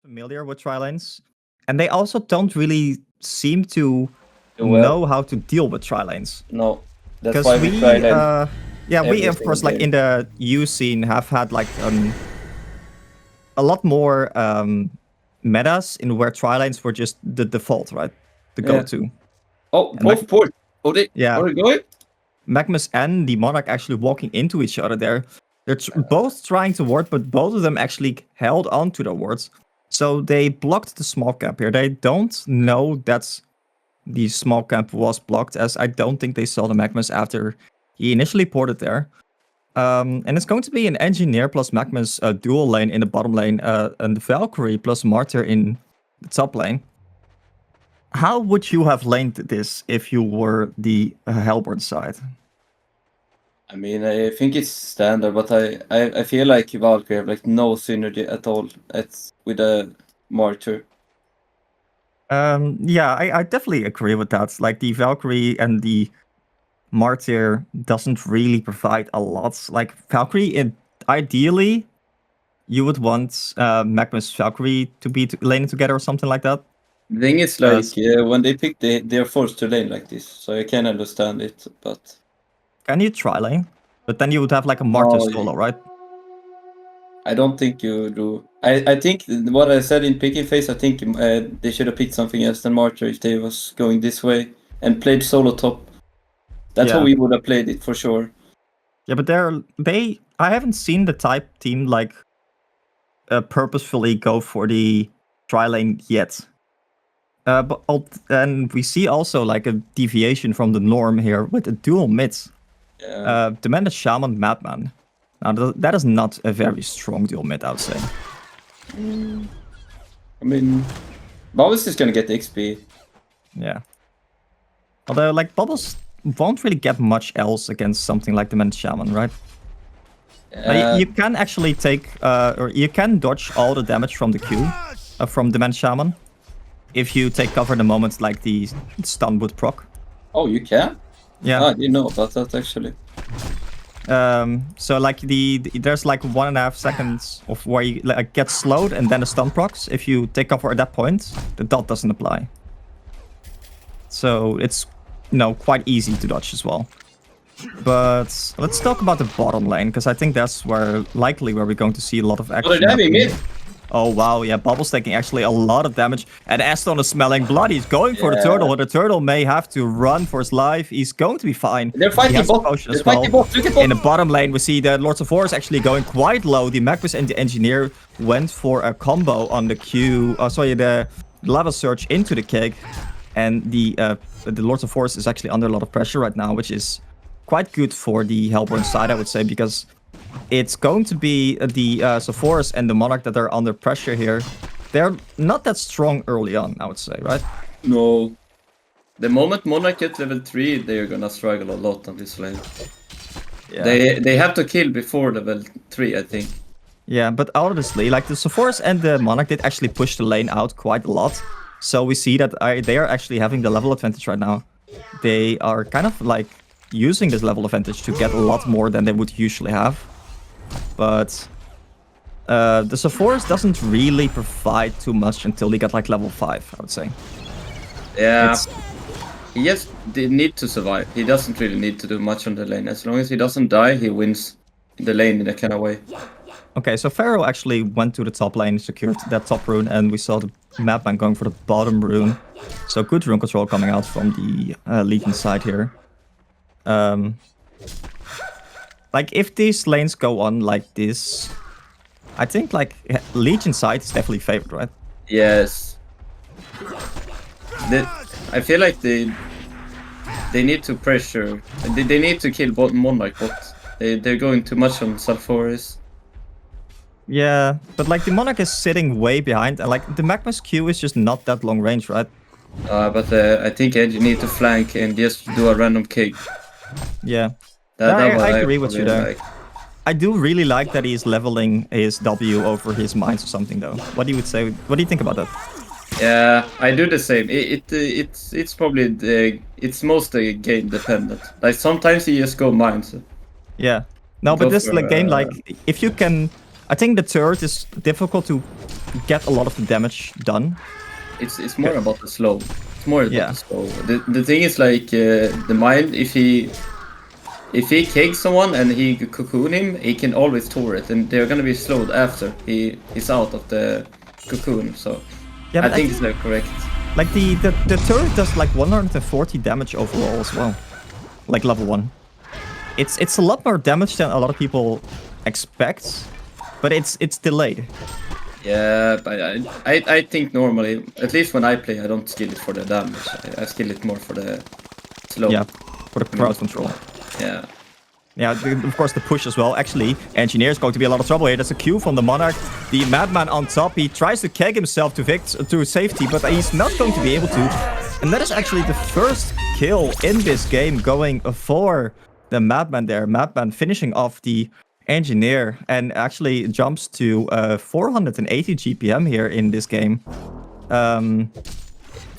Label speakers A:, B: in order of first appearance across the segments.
A: familiar with tri-lanes, and they also don't really seem to
B: Well,
A: know how to deal with tri-lanes.
B: no, that's
A: Because
B: why we tried it.
A: we of course like in the U scene have had like a lot more metas in where tri-lanes were just the default, right? The go-to.
B: Oh,
A: And
B: both port. Oh, they going?
A: Magmus and the Monarch actually walking into each other there. They're both trying to ward, but both of them actually held on to their wards. So they blocked the small camp here. They don't know that the small camp was blocked, as I don't think they saw the Magmus after he initially ported there. And it's going to be an Engineer plus Magmus dual lane in the bottom lane, and the Valkyrie plus Martyr in the top lane. How would you have laned this if you were the Hellborn side?
B: I mean, I think it's standard, but I feel like Valkyrie have like no synergy at all with a Martyr.
A: Yeah, I definitely agree with that. Like the Valkyrie and the Martyr doesn't really provide a lot. Like Valkyrie, ideally, you would want Magmus Valkyrie to be laning together or something like that.
B: The thing is, like, when they pick, they're forced to lane like this, so I can understand it, but...
A: Can you try lane? But then you would have like a Martyr solo, right?
B: I don't think you do. I think what I said in picking phase, I think they should have picked something else than Martyr if they was going this way and played solo top. That's how we would have played it for sure.
A: Yeah, but I haven't seen the type team like purposefully go for the tri lane yet. And we see also like a deviation from the norm here with a dual mids. Demented Shaman, Madman. Now that is not a very strong dual mid, I would say.
B: I mean, Bubbles is gonna get the XP.
A: Yeah. Although like Bubbles won't really get much else against something like Demented Shaman, right? You can actually take or you can dodge all the damage from the Q from Demented Shaman if you take cover the moment like the stun would proc.
B: Oh, you can?
A: Yeah.
B: I didn't know about that actually.
A: So like there's like 1.5 seconds of where you like get slowed and then the stun procs. If you take cover at that point, the dot doesn't apply. So it's quite easy to dodge as well. But let's talk about the bottom lane, because I think that's where we're going to see a lot of action. Oh wow, yeah, Bubble's taking actually a lot of damage. And Aston is smelling blood. He's going for the turtle. The turtle may have to run for his life. He's going to be fine.
B: They're fighting bot.
A: In the bottom lane, we see the Lords of War is actually going quite low. The Magmus and the Engineer went for a combo on the Q. The lava surge into the cake. And the Lords of Force is actually under a lot of pressure right now, which is quite good for the Hellborn side, I would say, because it's going to be the Sephoris and the Monarch that are under pressure here. They're not that strong early on, I would say, right?
B: No. The moment Monarch gets level 3, they're gonna struggle a lot on this lane. Yeah. They have to kill before level 3, I think.
A: Yeah, but honestly, like the Sephoris and the Monarch did actually push the lane out quite a lot. So we see that they are actually having the level advantage right now. They are kind of like using this level advantage to get a lot more than they would usually have. But the Sephoris doesn't really provide too much until they get like level 5, I would say.
B: Yeah, he just need to survive. He doesn't really need to do much on the lane. As long as he doesn't die, he wins the lane in a kind of way.
A: Okay, so Pharaoh actually went to the top lane, secured that top rune, and we saw the Madman going for the bottom rune. So good rune control coming out from the Legion side here. Like if these lanes go on like this, I think like Legion side is definitely favored, right?
B: Yes. I feel like they need to pressure. They need to kill Monarch, but they're going too much on Sulfuris.
A: Yeah, but like the Monarch is sitting way behind, and like the Magma's Q is just not that long range, right?
B: But I think you need to flank and just do a random kick.
A: Yeah, I agree with you there. Like. I do really like that he's leveling his W over his mines or something, though. What do you say? What do you think about that?
B: Yeah, I do the same. It's probably it's mostly game dependent. Like sometimes you just go mines.
A: Yeah. No, but this game, like if you can I think the turret is difficult to get a lot of the damage done.
B: It's more about the slow. It's more about
A: Yeah.
B: the slow. The thing is like the mind. If he kicks someone and he cocoon him, he can always turret, and they're gonna be slowed after he's out of the cocoon. So
A: Yeah,
B: I
A: but
B: think it's correct.
A: like the turret does like 140 damage overall as well, like level 1. It's a lot more damage than a lot of people expect, but it's delayed.
B: Yeah, but I think normally, at least when I play, I don't skill it for the damage. I skill it more for the slow.
A: Yeah, for the crowd control.
B: Yeah.
A: Yeah, of course the push as well. Actually, Engineer is going to be a lot of trouble here. There's a Q from the Monarch. The Madman on top. He tries to keg himself to safety, but he's not going to be able to. And that is actually the first kill in this game going for the Madman there. Madman finishing off the Engineer and actually jumps to 480 GPM here in this game. And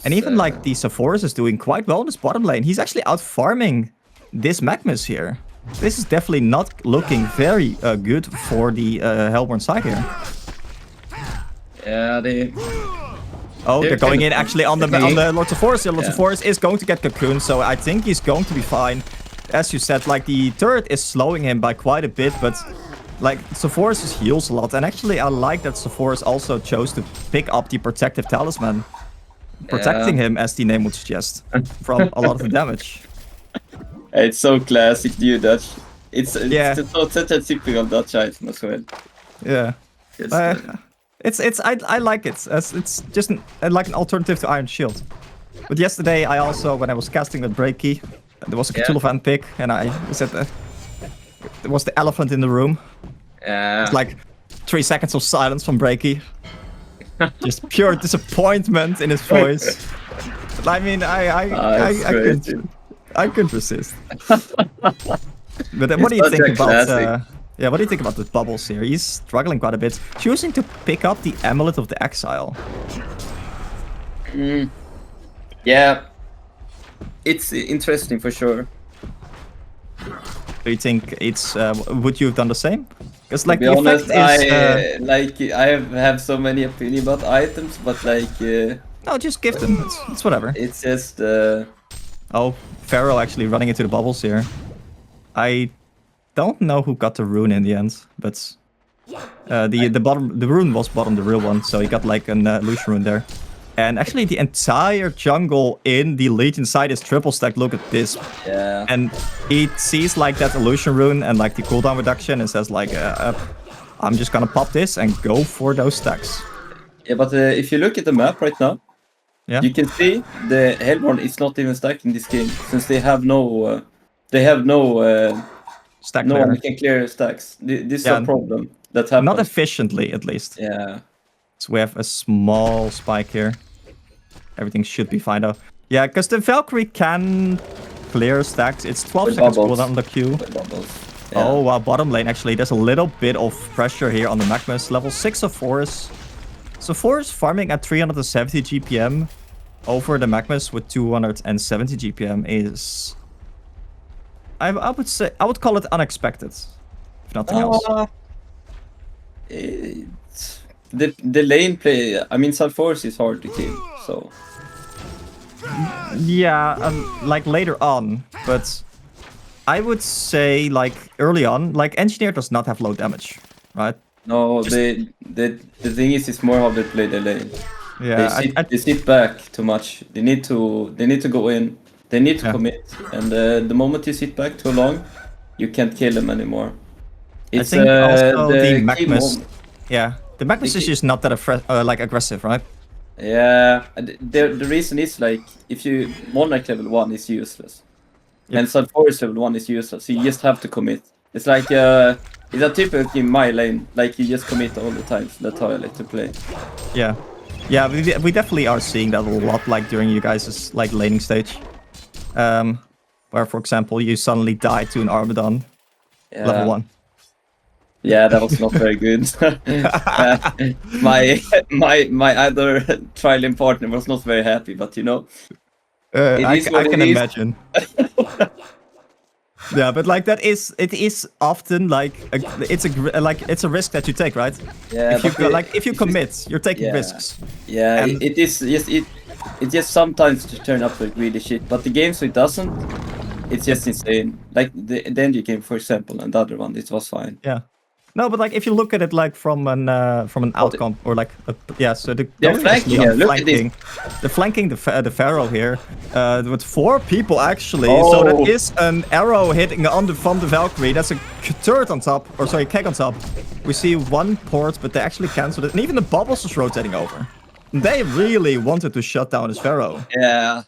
A: even like the Sephoris is doing quite well in this bottom lane. He's actually out farming this Magnus here. This is definitely not looking very good for the Hellborn side here.
B: Yeah,
A: they're going in actually on the Lords of Forest. Lords of Forest is going to get cocooned, so I think he's going to be fine. As you said, like the turret is slowing him by quite a bit, but like Sephoris heals a lot. And actually, I like that Sephoris also chose to pick up the protective talisman, protecting him, as the name would suggest, from a lot of the damage.
B: It's so classic, dude. Dutch. It's such a typical Dutch item as well.
A: Yeah. I like it. It's just like an alternative to Iron Shield. But yesterday, I also, when I was casting with Breaky, there was a Cthulhu fan pick, and I said there was the elephant in the room.
B: Yeah.
A: It's like 3 seconds of silence from Breaky. Just pure disappointment in his voice. But I mean, I couldn't resist. But then, what do you think about? What do you think about the bubbles here? He's struggling quite a bit, choosing to pick up the Amulet of the Exile.
B: Yeah, it's interesting for sure.
A: Do you think it's? Would you have done the same? Because like,
B: to be honest, I have so many opinions about items, but like.
A: No, just give them. It's whatever.
B: It's just.
A: Oh, Pharaoh actually running into the bubbles here. I don't know who got the rune in the end, but the rune was bottom, the real one, so he got like an illusion rune there. And actually, the entire jungle in the Legion side is triple stacked. Look at this.
B: Yeah.
A: And he sees like that illusion rune and like the cooldown reduction and says like, I'm just gonna pop this and go for those stacks.
B: Yeah, but if you look at the map right now,
A: yeah,
B: you can see the Hellborn is not even stacked in this game since they have no
A: stack
B: no
A: clear.
B: one can clear stacks. This is a problem that happens.
A: Not efficiently, at least.
B: Yeah.
A: So we have a small spike here. Everything should be fine though. Yeah, because the Valkyrie can clear stacks. It's 12 seconds cooldown on the Q.
B: Yeah.
A: Oh wow, bottom lane actually. There's a little bit of pressure here on the Magnus. Level 6 of Forest. So Forest farming at 370 GPM over the Magnus with 270 GPM is... I would say, I would call it unexpected, if nothing else.
B: The lane play, I mean, Forest is hard to kill, so...
A: Yeah, like later on, but I would say like early on, like Engineer does not have low damage, right?
B: No, the thing is, it's more how they play the lane.
A: Yeah,
B: they sit back too much. They need to go in. They need to commit, and the moment you sit back too long, you can't kill them anymore. It's,
A: I think also the Magnus. Yeah, the Magnus is just not that like aggressive, right?
B: Yeah, the reason is like if you Monarch level 1 is useless, and Forest level 1 is useless. So you just have to commit. It's like it's a typical in my lane. Like you just commit all the time. So that's how I like to play.
A: Yeah, yeah, we definitely are seeing that a lot, like during you guys' like laning stage, where for example you suddenly die to an Armadon, level 1.
B: Yeah, that was not very good. My other trialing partner was not very happy, but you know,
A: I can imagine. Yeah, but like it is often like it's a risk that you take, right?
B: Yeah,
A: If you
B: but
A: if you commit, you're taking
B: yeah,
A: risks.
B: yeah,
A: And
B: it is. Yes, it just sometimes to turn up like really shit. But the games it doesn't, it's just insane. Like the Engie game, for example, and the other one, it was fine.
A: yeah. No, but like if you look at it like from an
B: Oh,
A: outcome or like so the
B: they're
A: going
B: flanking
A: actually on
B: here. Look at this.
A: flanking, the flanking the Pharaoh here with 4 people actually. So that
B: Oh.
A: is an arrow hitting on from the Valkyrie. That's a turret on top, or sorry, keg on top. We see 1 port, but they actually cancelled it, and even the bubbles is rotating over. They really wanted to shut down this Pharaoh.
B: Yeah.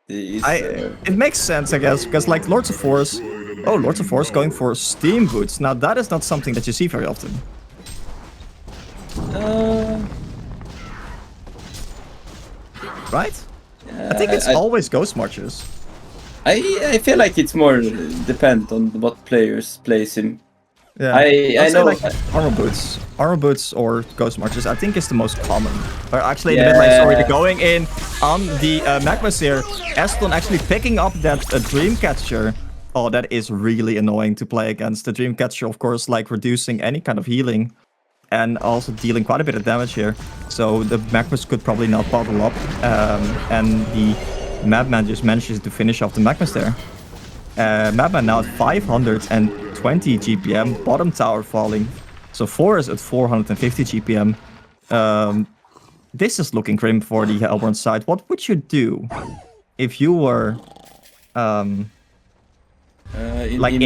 A: It makes sense, I guess, because like Lords of Force. Oh, Lords of Force going for steam boots. Now that is not something that you see very often. Right? I think it's always Ghost Marches.
B: I feel like it's more depend on what players plays him.
A: Yeah,
B: I
A: I'd say
B: know.
A: like armor boots or Ghost Marches. I think is the most common. Or actually, in a bit like sorry, the going in on the Magmas here. Eston actually picking up that Dreamcatcher. Oh, that is really annoying to play against. The Dreamcatcher, of course, like reducing any kind of healing. And also dealing quite a bit of damage here. So the Magmas could probably not bottle up. And the Madman just manages to finish off the Magmas there. Madman now at 520 GPM. Bottom tower falling. So 4 is at 450 GPM. This is looking grim for the Hellborn side. What would you do if you were... in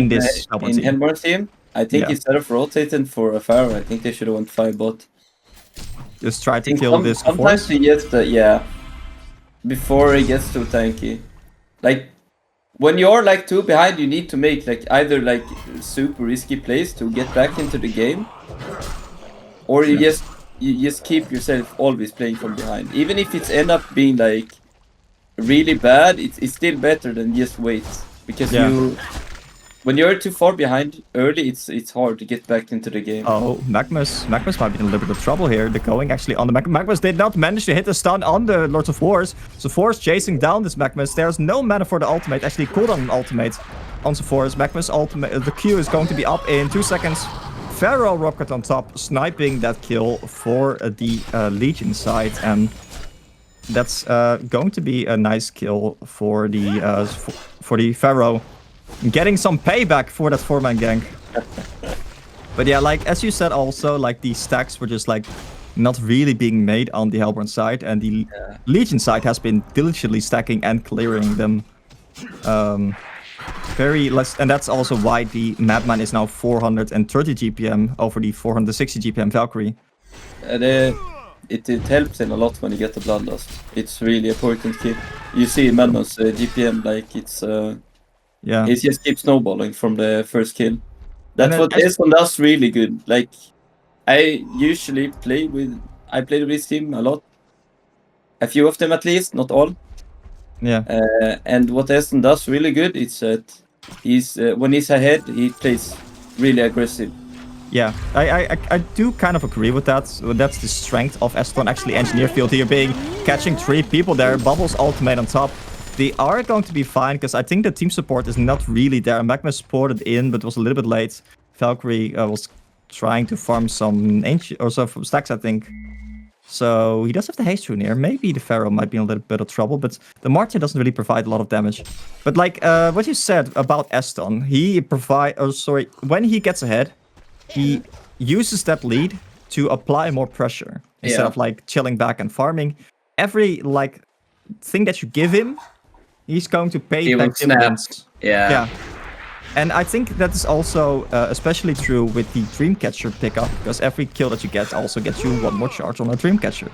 A: this Hellborn team?
B: Hellborn team? I think instead of rotating for a Pharaoh, I think they should have went 5 bot.
A: Just try to kill this
B: Sometimes he gets the, before he gets too tanky. Like, when you're like 2 behind, you need to make like either like super risky plays to get back into the game, or you just keep yourself always playing from behind. Even if it's end up being like really bad, it's still better than just wait, because when you're too far behind early, it's hard to get back into the game.
A: Oh, Magmas might be in a little bit of trouble here. They're going actually on the Magmas did not manage to hit the stun on the Lords of Wars. So Force chasing down this Magmas. There's no mana for the ultimate. Actually, cooldown an ultimate on Force. Magmas ultimate. The Q is going to be up in 2 seconds. Pharaoh rocket on top, sniping that kill for the Legion side, and that's going to be a nice kill for the Pharaoh. Getting some payback for that 4-man gank. But yeah, like as you said also, like the stacks were just like not really being made on the Hellborn side, and the Legion side has been diligently stacking and clearing them. And that's also why the Madman is now 430 GPM over the 460 GPM Valkyrie.
B: It helps him a lot when you get the Bloodlust. It's really important kill. You see Madman's GPM, like it's it just keeps snowballing from the first kill. That's what Eston does really good. Like, I usually play with this team a lot. A few of them at least, not all.
A: Yeah.
B: And what Eston does really good is that he's when he's ahead, he plays really aggressive.
A: Yeah, I do kind of agree with that. That's the strength of Eston, actually Engineer Field here catching 3 people there. Bubbles ultimate on top. They are going to be fine, because I think the team support is not really there. Magma supported in, but was a little bit late. Valkyrie was trying to farm some stacks, I think. So he does have the haste rune here. Maybe the Pharaoh might be in a little bit of trouble, but the Martyr doesn't really provide a lot of damage. But like what you said about Eston, when he gets ahead, he uses that lead to apply more pressure instead of like chilling back and farming. Every like thing that you give him, he's going to pay back dividends. Yeah. And I think that is also especially true with the Dreamcatcher pickup, because every kill that you get also gets you 1 more charge on a Dreamcatcher.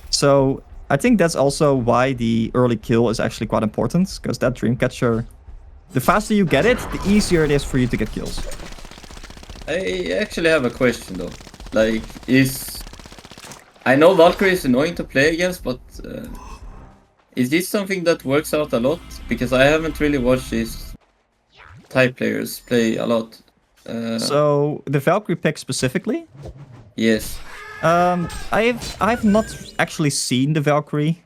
A: So I think that's also why the early kill is actually quite important, because that Dreamcatcher, the faster you get it, the easier it is for you to get kills.
B: I actually have a question though. Like, I know Valkyrie is annoying to play against, but is this something that works out a lot? Because I haven't really watched these type players play a lot.
A: So the Valkyrie pick specifically?
B: Yes.
A: I've not actually seen the Valkyrie.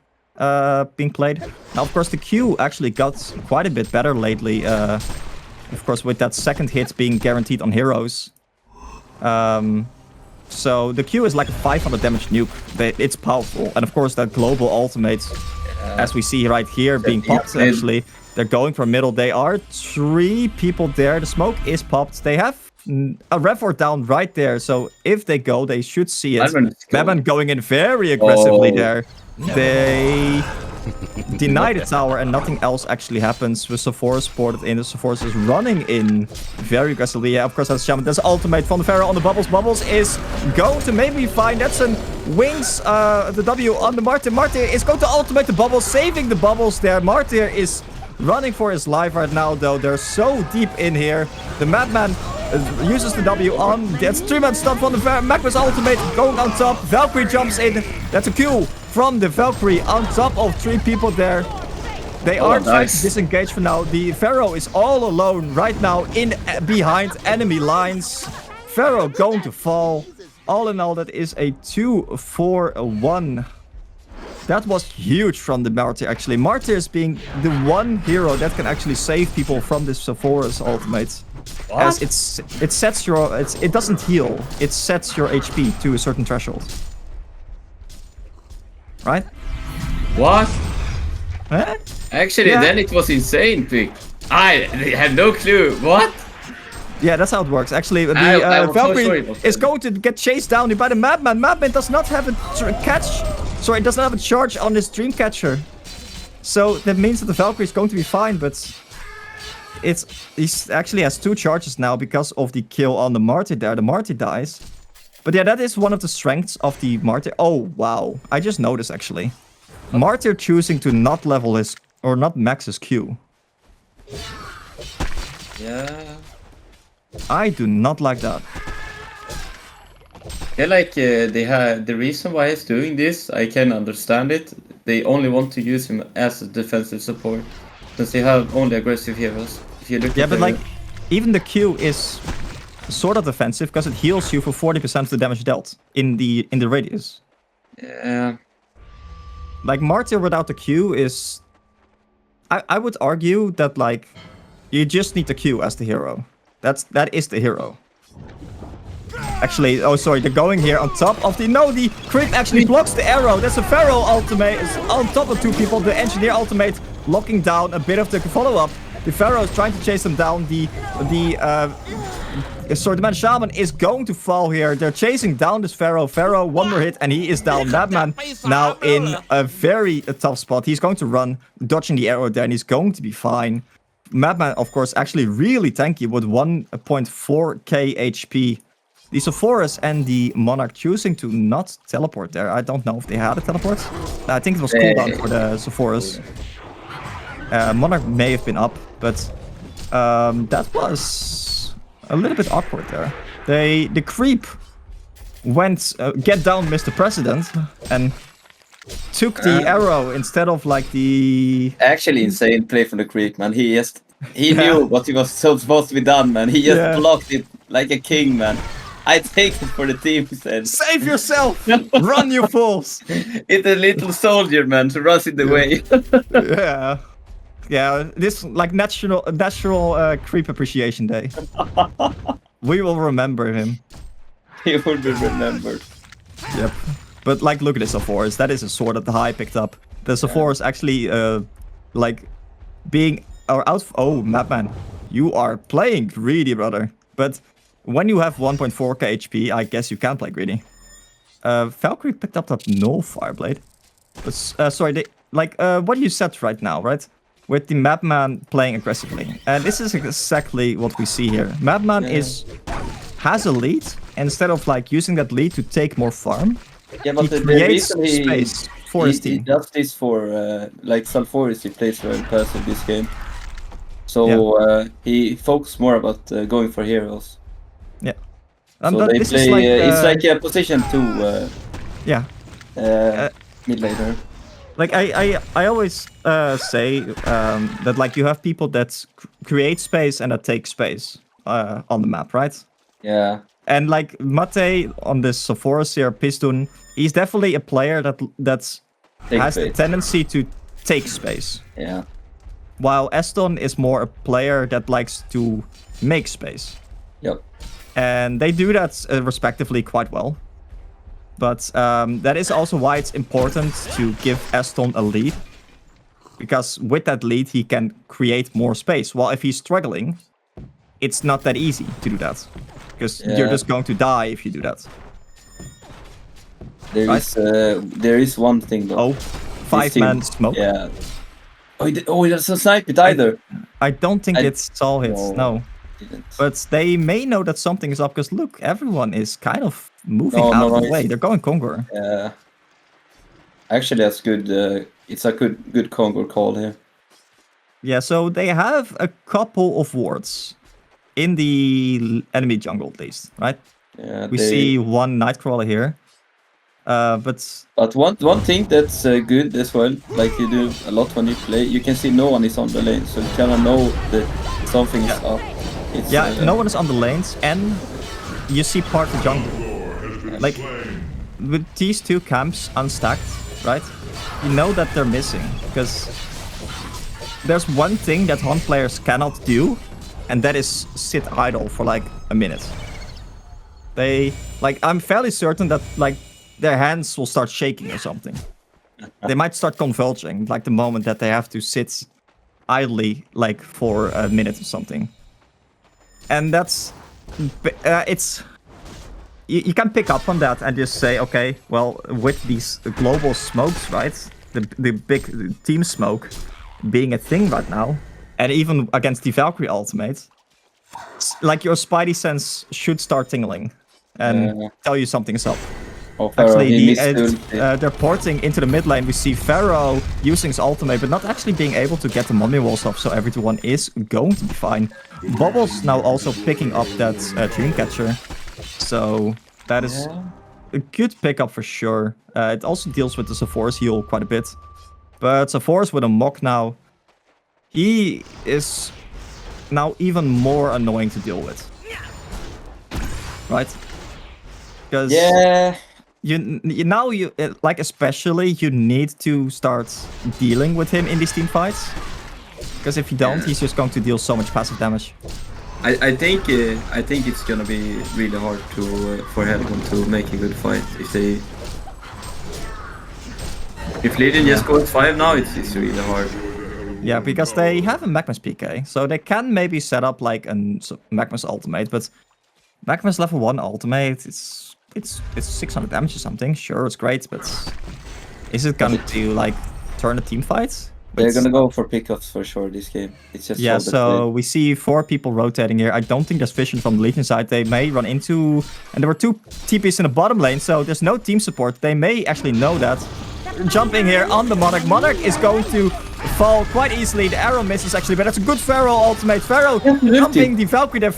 A: being played. Now, of course, the Q actually got quite a bit better lately. Of course, with that second hit being guaranteed on heroes. So the Q is like a 500 damage nuke. It's powerful. And of course, that global ultimate, as we see right here, being popped, actually. They're going for middle. They are 3 people there. The smoke is popped. They have a Revort down right there. So if they go, they should see it. Madman going in very aggressively there. They deny the tower and nothing else actually happens with Sephora ported in. The Sephora is running in very aggressively. Yeah, of course, that's Shaman. There's ultimate from the Pharaoh on the Bubbles. Bubbles is going to maybe find Edson. Wings the W on the Martyr. Martyr is going to ultimate the Bubbles, saving the Bubbles there. Martyr is running for his life right now, though. They're so deep in here. The Madman uses the W on. That's 3-man stun from the Magma's ultimate going on top. Valkyrie jumps in. That's a Q from the Valkyrie on top of 3 people there. They are trying to disengage for now. The Pharaoh is all alone right now in behind enemy lines. Pharaoh going to fall. All in all, that is a 2-4-1. That was huge from the Martyr, actually. Martyr is being the one hero that can actually save people from this Sephora's ultimate. What? As it sets your... it doesn't heal. It sets your HP to a certain threshold. Right?
C: What?
A: Huh?
C: Actually, then it was insane pick. I have no clue. What?
A: Yeah, that's how it works. Actually, the Valkyrie is going to get chased down by the Madman. Madman does not have a catch. Sorry, it doesn't have a charge on this Dreamcatcher. So that means that the Valkyrie is going to be fine, but he actually has 2 charges now because of the kill on the Martyr there. The Martyr dies. But yeah, that is one of the strengths of the Martyr. Oh, wow. I just noticed, actually. Martyr choosing to not level his, or not max his Q.
C: Yeah.
A: I do not like that.
C: Yeah, like they have the reason why he's doing this, I can understand it. They only want to use him as a defensive support, since they have only aggressive heroes. If you look at
A: but like, even the Q is sort of defensive because it heals you for 40% of the damage dealt in the radius.
C: Yeah.
A: Like Martyr without the Q is, I would argue that like you just need the Q as the hero. That is the hero. Actually, oh sorry, they're going here on top of the... No, the creep actually blocks the arrow. That's a Pharaoh ultimate. It's on top of 2 people. The engineer ultimate locking down a bit of the follow-up. The Pharaoh is trying to chase them down. The man Shaman is going to fall here. They're chasing down this Pharaoh. Pharaoh, 1 more hit and he is down. Madman now in a very tough spot. He's going to run, dodging the arrow there, and he's going to be fine. Madman, of course, actually really tanky with 1.4k HP. The Sephora's and the Monarch choosing to not teleport there. I don't know if they had a teleport. I think it was cooldown for the Sephora's. Monarch may have been up, but that was a little bit awkward there. The creep went get down Mr. President and took the arrow instead of like the...
B: Actually insane play from the creep, man. He knew what he was supposed to be done, man. He just blocked it like a king, man. I take it for the team, he said.
A: Save yourself! Run, you fools!
B: It's a little soldier, man, to rush in the way.
A: Yeah, this like national creep appreciation day. We will remember him.
B: He will be remembered.
A: Yep. But like, look at this Sephora's. That is a sword that the High picked up. The Sephora's actually like being out. Oh, Madman, you are playing greedy, brother. But when you have 1.4k HP, I guess you can play greedy. Valkyrie picked up that null Fireblade. But sorry, what you said right now, right? With the Madman playing aggressively. And this is exactly what we see here. Madman has a lead. Instead of like using that lead to take more farm,
B: but
A: he creates space for his team.
B: He does this for like Salforis, he plays very passive this game. So he focuses more about going for heroes.
A: Yeah.
B: So they play. Like, it's like a position 2. Mid laner.
A: Like I always say that like you have people that create space and that take space on the map, right?
B: Yeah.
A: And like Mate on this Sephora's here, Pistun, he's definitely a player that has the
B: space.
A: tendency to take space.
B: Yeah.
A: While Eston is more a player that likes to make space.
B: Yep.
A: And they do that respectively quite well. But that is also why it's important to give Eston a lead. Because with that lead, he can create more space. While if he's struggling, it's not that easy to do that. Because you're just going to die if you do that.
B: There is one thing though.
A: Oh, 5-man smoke.
B: Yeah. Oh, that's a snipe it either.
A: I don't think it's all hits, no.
B: Didn't.
A: But they may know that something is up, because look, everyone is kind of moving out of the way. They're going Conqueror.
B: Yeah. Actually, that's good. It's a good Conqueror call here.
A: Yeah, so they have a couple of wards in the enemy jungle, at least, right?
B: Yeah.
A: We see one Nightcrawler here. But
B: one thing that's good as well, like you do a lot when you play, you can see no one is on the lane, so you kind of know that something is up. It's,
A: no one is on the lanes, and you see part of the jungle. Like, with these two camps unstacked, right? You know that they're missing, because there's one thing that HoN players cannot do, and that is sit idle for like a minute. I'm fairly certain that like their hands will start shaking or something. They might start convulsing, like the moment that they have to sit idly, like for a minute or something. And that's, you can pick up on that and just say, okay, well, with these global smokes, right? The big team smoke being a thing right now, and even against the Valkyrie ultimate, like your spidey sense should start tingling and tell you something's up.
B: Oh, Pharaoh,
A: actually, they're porting into the mid lane. We see Pharaoh using his ultimate, but not actually being able to get the mummy walls off, so everyone is going to be fine. Bubbles now also picking up that Dreamcatcher, so that is a good pickup for sure. It also deals with the Sephora's heal quite a bit. But Sephora's with a Mock now, he is now even more annoying to deal with. Right? Because you like, especially you need to start dealing with him in these team fights, because if you don't, he's just going to deal so much passive damage.
C: I think it's gonna be really hard to for Helgon to make a good fight if Legion just goes 5 now. It's really hard.
A: Yeah, because they have a Magma's PK, so they can maybe set up like a Magma's ultimate, but Magma's level 1 ultimate, it's 600 damage or something. Sure, it's great, but is it going to like turn a team fight?
B: They're gonna go for pickups for sure this game. It's just
A: so we see 4 people rotating here. I don't think there's vision from the Legion side. They may run into, and there were 2 TPs in the bottom lane, so there's no team support. They may actually know that. Jumping here on the Monarch. Monarch is going to fall quite easily. The arrow misses actually, but that's a good Pharaoh ultimate. Pharaoh jumping the Valkyrie. The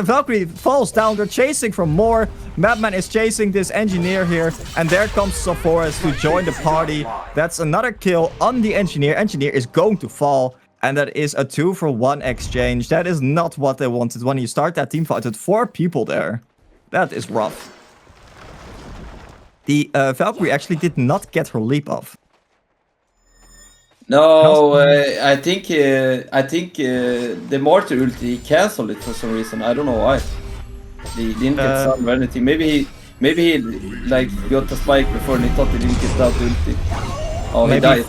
A: Valkyrie falls down. They're chasing for more. Madman is chasing this engineer here, and there comes Sephora's to join the party. That's another kill on the engineer. Engineer is going to fall, and that is a 2-for-1 exchange. That is not what they wanted when you start that team fight with 4 people there. That is rough. The Valkyrie actually did not get her leap off.
B: No, I think the Martyr ulti cancelled it for some reason. I don't know why. He didn't get stun or anything. Maybe he like got a spike before and he thought he didn't get that ulti. Oh, he died.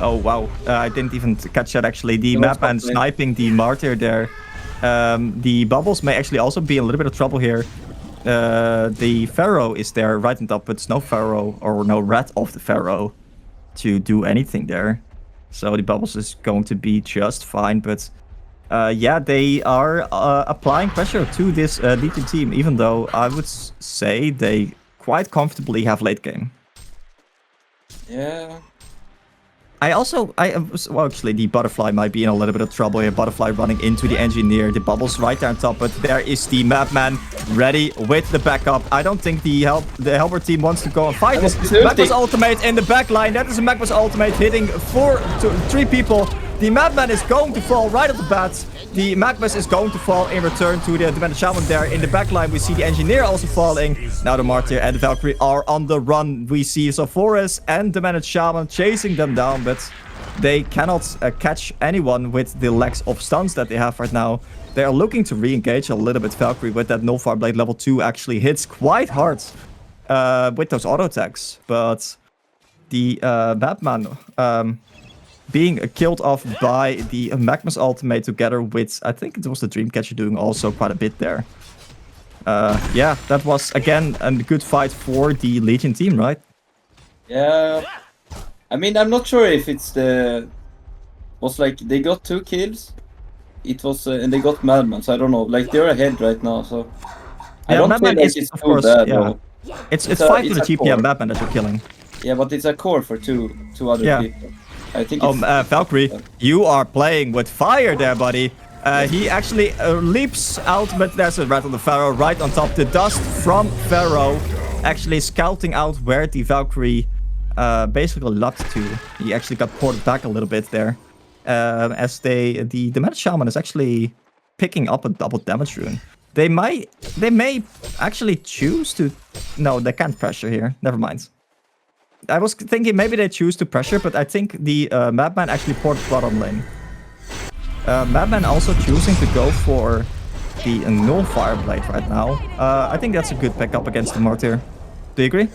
A: Oh wow, I didn't even catch that actually. The Madman sniping the Martyr there. The Bubbles may actually also be in a little bit of trouble here. The Pharaoh is there right on top, but it's no Pharaoh or no rat of the Pharaoh to do anything there. So the Bubbles is going to be just fine, but yeah, they are applying pressure to this Legion team, even though I would say they quite comfortably have late game.
B: Yeah.
A: Well, actually, the Butterfly might be in a little bit of trouble here. Butterfly running into the Engineer. The Bubbles right there on top, but there is the Madman ready with the backup. I don't think the Helper team wants to go and fight this. Magma's ultimate in the back line. That is a Magma's ultimate hitting 3 people. The Madman is going to fall right off the bat. The Magmas is going to fall in return to the Demented Shaman there. In the backline, we see the Engineer also falling. Now the Martyr and the Valkyrie are on the run. We see Saforus and Demented Shaman chasing them down, but they cannot catch anyone with the lacks of stuns that they have right now. They are looking to re-engage a little bit. Valkyrie with that Nullfire Blade level 2 actually hits quite hard with those auto attacks. But the Batman being killed off by the Magma's ultimate together with, I think it was the Dreamcatcher doing also quite a bit there. Yeah, that was again a good fight for the Legion team, right?
B: Yeah. I mean, I'm not sure if it's was like they got 2 kills. It was and they got Madman, so I don't know. Like they're ahead right now, so I don't
A: Madman
B: feel like
A: is,
B: it's
A: of
B: too
A: course,
B: bad.
A: yeah.
B: Though.
A: It's 5 to the TP
B: core.
A: and Madman that you're killing.
B: Yeah, but it's a core for two other people. I think.
A: Valkyrie, you are playing with fire there, buddy. He actually leaps out, but there's a rat on the Pharaoh right on top. The dust from Pharaoh actually scouting out where the Valkyrie basically left to. He actually got ported back a little bit there. As the Demented Shaman is actually picking up a double damage rune. They may actually choose to... No, they can't pressure here. Never mind. I was thinking maybe they choose to pressure, but I think the Madman actually ported bottom lane. Madman also choosing to go for the Nullfire Blade right now. I think that's a good backup against the Martyr. Do you agree?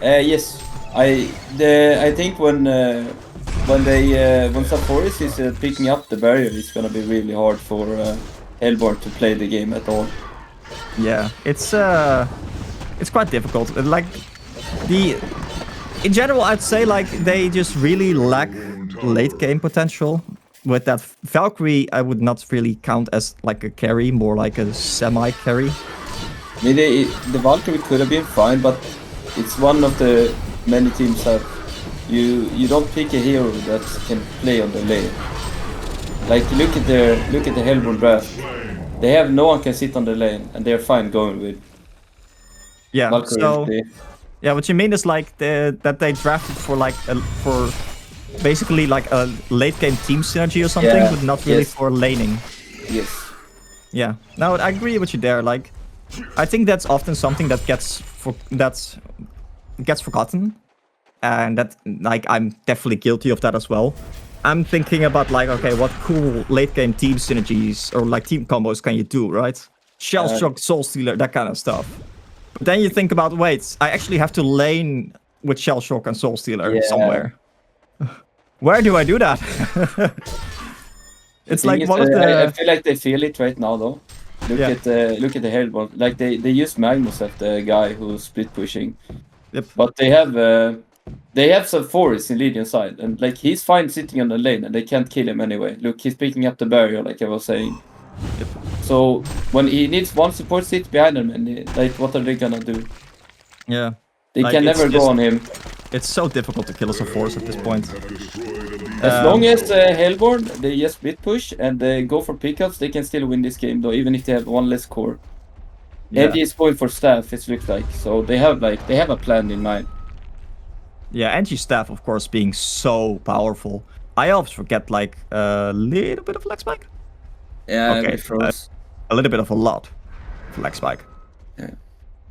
B: Yes. I think when Saforus is picking up the barrier, it's gonna be really hard for Hellborn to play the game at all.
A: Yeah, it's quite difficult. Like in general, I'd say like they just really lack late game potential. With that Valkyrie, I would not really count as like a carry, more like a semi carry.
B: I mean, the Valkyrie could have been fine, but it's one of the many teams that you don't pick a hero that can play on the lane. Like look at the Hellborn draft. They have no one can sit on the lane, and they're fine going with.
A: Yeah.
B: Valkyrie.
A: So yeah, what you mean is like that they drafted for like for basically like a late game team synergy or something,
B: Yeah,
A: but not really for laning.
B: Yes.
A: Yeah. No, I agree with you there. Like, I think that's often something that gets forgotten, and that like I'm definitely guilty of that as well. I'm thinking about like, okay, what cool late game team synergies or like team combos can you do, right? Shell Shock, Soul Stealer, that kind of stuff. But then you think about, wait, I actually have to lane with Shell Shock and Soul Stealer somewhere. Where do I do that? It's like one of the...
B: I feel like they feel it right now, though. Look at the Hellborn. Like they use Magnus as the guy who's split pushing.
A: Yep.
B: But they have some forests in Legion side, and like he's fine sitting on the lane, and they can't kill him anyway. Look, he's picking up the barrier, like I was saying.
A: Yep.
B: So when he needs one support sit behind him, and like what are they gonna do?
A: Yeah.
B: They
A: Like,
B: can never go on him.
A: It's so difficult to kill us a force at this point.
B: As long as Hellborn, they just split push and they go for pickups, they can still win this game though, even if they have one less core. Eddie is going for staff, it looks like. So they have a plan in mind.
A: Yeah, Angie's staff, of course, being so powerful. I always forget like a little bit of lag spike.
B: Yeah,
A: Okay, a little bit of a lot of lag spike.
B: Yeah.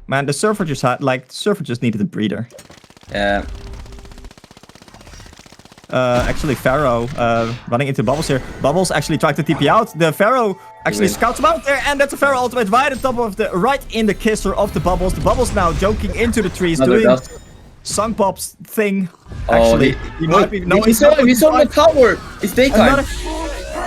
A: Man, the server just needed a breather.
B: Yeah.
A: Actually, Pharaoh running into Bubbles here. Bubbles actually tried to TP out. The Pharaoh actually scouts him out there, and that's a Pharaoh ultimate right on top of right in the kisser of the Bubbles. The Bubbles now joking into the trees, doing Sung Pop's thing. Actually, he might be. No,
B: he's on the tower. It's daytime.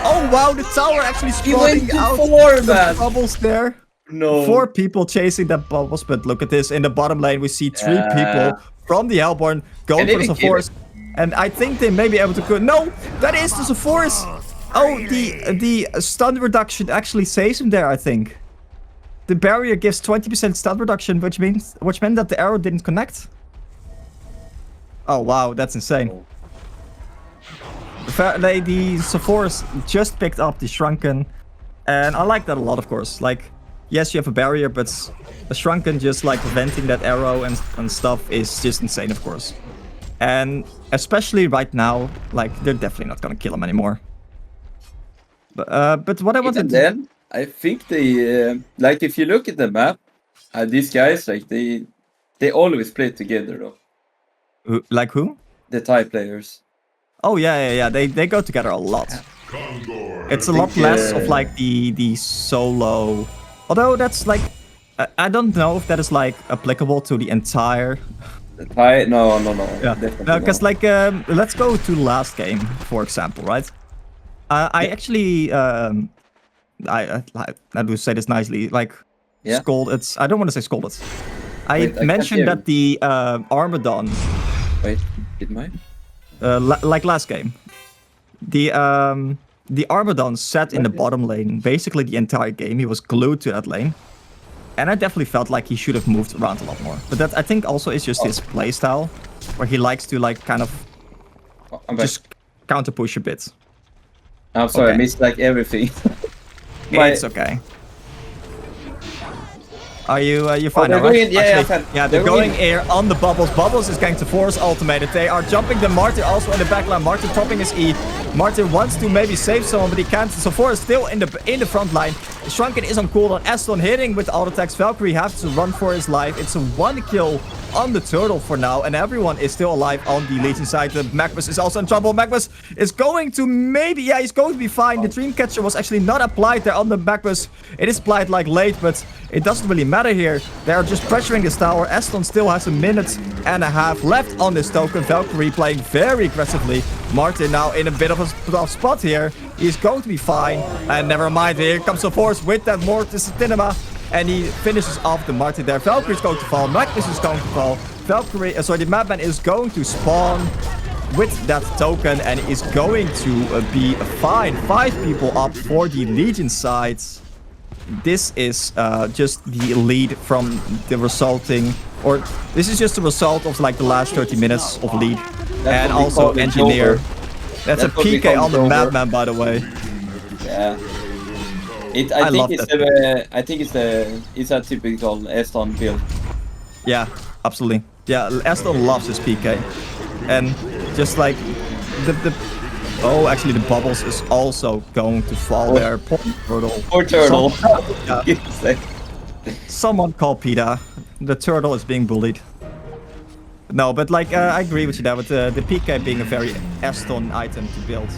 A: Oh wow, the tower actually spawning out the Bubbles there.
B: No.
A: 4 people chasing that Bubbles, but look at this. In the bottom lane, we see 3 people from the Hellborn going for the Saforus. And I think they may be able to... No, that is the Saforus. Oh, the stun reduction actually saves him there, I think. The barrier gives 20% stun reduction, which meant that the arrow didn't connect. Oh, wow, that's insane. The Saforus just picked up the Shrunken. And I like that a lot, of course. Like, yes, you have a barrier, but a Shrunken just like preventing that arrow and stuff is just insane, of course. And especially right now, like they're definitely not gonna kill him anymore. But what I wanted
B: Even
A: to
B: then, I think they like if you look at the map, these guys like they always play together though.
A: like who?
B: The Thai players.
A: Oh yeah. They go together a lot. It's a lot less of like the solo. Although that's like, I don't know if that is like applicable to the entire.
B: The Thai, no.
A: Yeah,
B: Definitely
A: because
B: not.
A: like let's go to the last game for example, right? I actually I do say this nicely, like
B: Yeah.
A: scolded. I don't want to say scolded. I
B: Wait, I can't
A: mentioned
B: hear
A: that the Armadon,
B: Wait, did mine?
A: like last game, the Armadon sat in the bottom lane basically the entire game. He was glued to that lane. And I definitely felt like he should have moved around a lot more. But that I think also is just his playstyle, where he likes to like kind of
B: I'm back.
A: just counter push a bit.
B: I'm sorry, I
A: Okay.
B: missed like everything.
A: It's okay. Are you fine
B: they're
A: now, right?
B: going in- yeah,
A: Actually,
B: fine.
A: they're
B: They're
A: going
B: going
A: here on the Bubbles. Bubbles is going to force ultimated. They are jumping the Martyr also in the backline. Martyr topping his E. Martyr wants to maybe save someone, but he can't. So Four is still in the front line. Shrunken is on cooldown. Aston hitting with auto attacks. Valkyrie has to run for his life. It's a 1 kill on the turtle for now, and everyone is still alive on the Legion side. The Magnus is also in trouble. Magnus is going to maybe, yeah, he's going to be fine. The Dreamcatcher was actually not applied there on the Magnus. It is applied like late, but it doesn't really matter here. They are just pressuring this tower. Aston still has a minute and a half left on this token. Valkyrie playing very aggressively. Martin now in a bit of a tough spot here. He's going to be fine. And never mind, here comes the Force with that Mortis Cinema. And he finishes off the Martin there. Valkyrie is going to fall. Magnus is going to fall. Valkyrie, the Madman is going to spawn with that token. And is going to be fine. 5 people up for the Legion side. This is just the lead from the resulting, or this is just the result of like the last 30 minutes of lead. And also Engineer. That's a
B: That's what we
A: PK
B: call
A: on the
B: Joker.
A: Madman, by the way.
B: Yeah.
A: I love that.
B: I think it's a typical Aston build.
A: Yeah, absolutely. Yeah, Aston loves his PK. And just like the oh, actually the Bubbles is also going to fall there. Poor turtle.
B: Poor turtle.
A: Yeah. Someone call PETA. The turtle is being bullied. No, but like I agree with you there with the PK being a very Aston item to build.